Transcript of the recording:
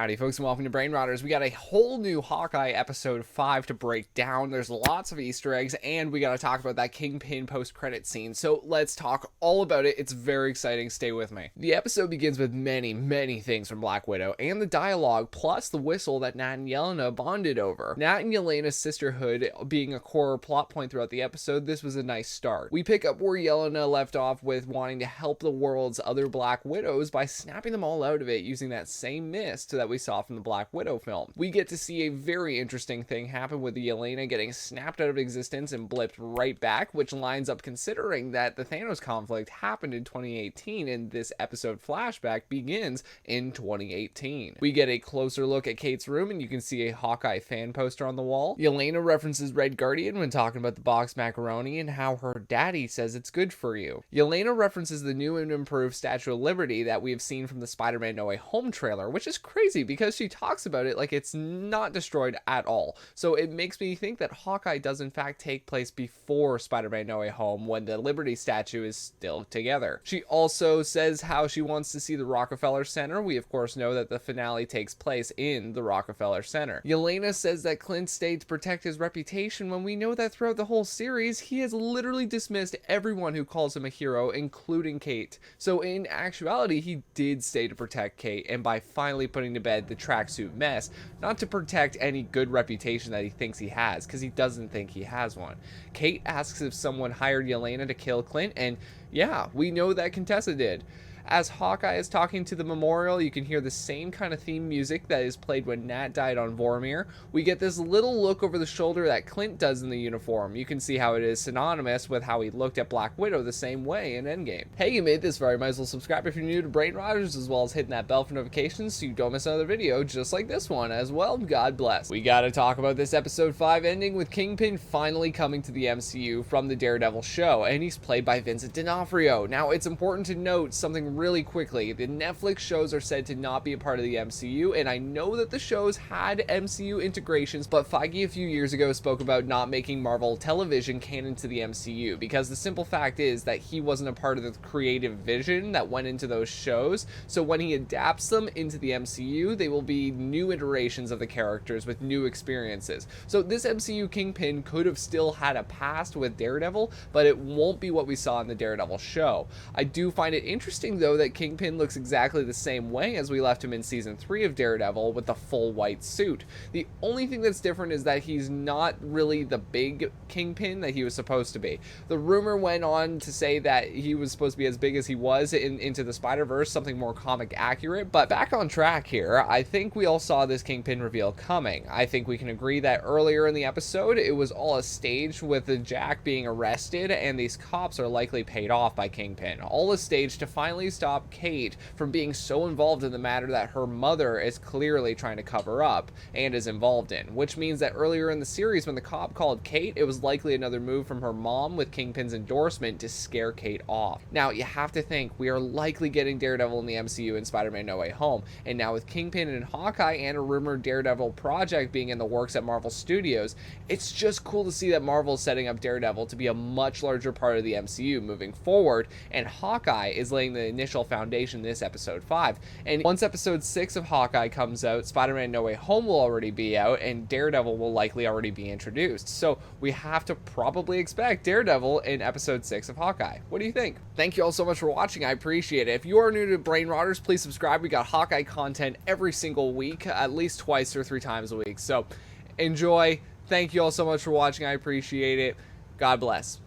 Howdy folks and welcome to Brain Rotters. We got a whole new Hawkeye episode 5 to break down. There's lots of Easter eggs and we got to talk about that KINGPIN post-credit scene. So let's talk all about it. It's very exciting. Stay with me. The episode begins with many things from Black Widow and the dialogue plus the whistle that Nat and Yelena bonded over. Nat and Yelena's sisterhood being a core plot point throughout the episode, this was a nice start. We pick up where Yelena left off with wanting to help the world's other Black Widows by snapping them all out of it using that same mist that we saw from the Black Widow film. We get to see a very interesting thing happen with Yelena getting snapped out of existence and blipped right back, which lines up considering that the Thanos conflict happened in 2018 and this episode flashback begins in 2018. We get a closer look at Kate's room and you can see a Hawkeye fan poster on the wall. Yelena references Red Guardian when talking about the box macaroni and how her daddy says it's good for you. Yelena references the new and improved Statue of Liberty that we have seen from the Spider-Man No Way Home trailer, which is crazy because she talks about it like it's not destroyed at all. So it makes me think that Hawkeye does in fact take place before Spider-Man No Way Home when the Liberty statue is still together. She also says how she wants to see the Rockefeller Center. We of course know that the finale takes place in the Rockefeller Center. Yelena says that Clint stayed to protect his reputation when we know that throughout the whole series he has literally dismissed everyone who calls him a hero, including Kate. So in actuality he did stay to protect Kate, and by finally putting to bed the tracksuit mess, not to protect any good reputation that he thinks he has, because he doesn't think he has one. Kate asks if someone hired Yelena to kill Clint, and yeah, we know that Contessa did. As Hawkeye is talking to the memorial, you can hear the same kind of theme music that is played when Nat died on Vormir. We get this little look over the shoulder that Clint does in the uniform. You can see how it is synonymous with how he looked at Black Widow the same way in Endgame. Hey, you made this far, you might as well subscribe if you're new to Brain Rotters, as well as hitting that bell for notifications so you don't miss another video just like this one as well. God bless. We gotta talk about this episode 5 ending with KINGPIN finally coming to the MCU from the Daredevil show, and he's played by Vincent D'Onofrio. Now, it's important to note something really quickly. The Netflix shows are said to not be a part of the MCU, and I know that the shows had MCU integrations, but Feige a few years ago spoke about not making Marvel television canon to the MCU because the simple fact is that he wasn't a part of the creative vision that went into those shows. So when he adapts them into the MCU, they will be new iterations of the characters with new experiences. So this MCU KINGPIN could have still had a past with Daredevil, but it won't be what we saw in the Daredevil show. I do find it interesting though that KINGPIN looks exactly the same way as we left him in season 3 of Daredevil with the full white suit. The only thing that's different is that he's not really the big KINGPIN that he was supposed to be. The rumor went on to say that he was supposed to be as big as he was in Into the Spider-Verse, something more comic accurate, but back on track here, I think we all saw this KINGPIN reveal coming. I think we can agree that earlier in the episode it was all a stage with the Jack being arrested and these cops are likely paid off by KINGPIN. All a stage to finally stop Kate from being so involved in the matter that her mother is clearly trying to cover up and is involved in, which means that earlier in the series when the cop called Kate, it was likely another move from her mom with KINGPIN's endorsement to scare Kate off. Now you have to think we are likely getting Daredevil in the MCU in Spider-Man No Way Home, and now with KINGPIN and Hawkeye and a rumored Daredevil project being in the works at Marvel Studios, it's just cool to see that Marvel is setting up Daredevil to be a much larger part of the MCU moving forward, and Hawkeye is laying the initial foundation this episode 5. And once episode 6 of Hawkeye comes out, Spider-Man No Way Home will already be out and Daredevil will likely already be introduced. So we have to probably expect Daredevil in episode 6 of Hawkeye. What do you think? Thank you all so much for watching. I appreciate it. If you are new to Brain Rotters, please subscribe. We got Hawkeye content every single week, at least twice or 3 times a week. So enjoy. Thank you all so much for watching. I appreciate it. God bless.